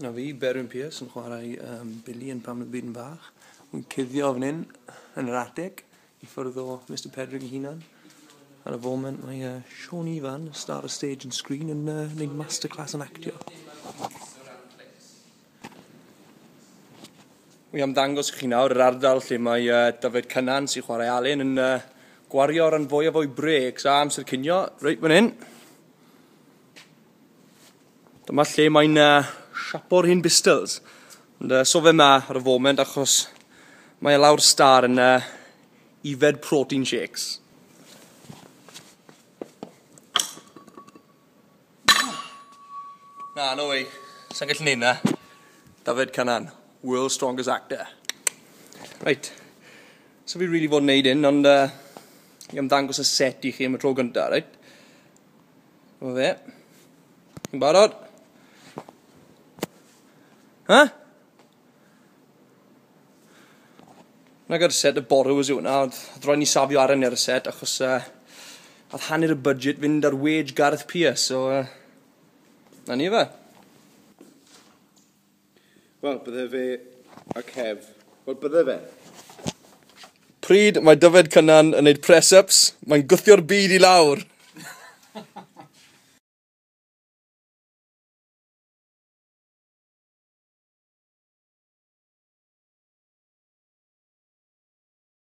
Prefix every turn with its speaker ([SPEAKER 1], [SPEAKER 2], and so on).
[SPEAKER 1] Na fi, Berwyn Pierce, yn chwarae Billy yn Pam y Byd yn Bach. Wy'n cuddio fan hyn yn yr atig I ffwrdd o Mr Pedrig I hunan. Ar y foment mae Sean Ifan, star of stage and screen, yn neud masterclass yn actio. Wi am ddangos I chi nawr yr ardal lle mae Dyfed Cynnan sy'n chwarae Alun yn gwario ran fwyaf o'i breaks a amser cinio, reit fan hyn. Dyma lle mae'n siapo'r hyn pistols. Ond so fe ma ar y foment achos mae lawr star yn ifed protein shakes. Na, no way. Sa'n gallu neud na. Dyfed Cynnan, world's strongest actor. Right. So fi really fod yn neud hyn, ond I am dangos y set I chi am y tro gyntaf, right? O fe. Chi'n barod? Huh? Na gyda'r set y borrowers yw hwnna, oedd rhaid ni safio ar y set achos oedd hanner y budget fynd ar wage Gareth Pierce, so na ni fe.
[SPEAKER 2] Wel, bydde fe a Kev, wel bydde fe.
[SPEAKER 1] Pryd mae Dyfed Cynnan yn neud press-ups, mae'n gwthio'r byd I lawr.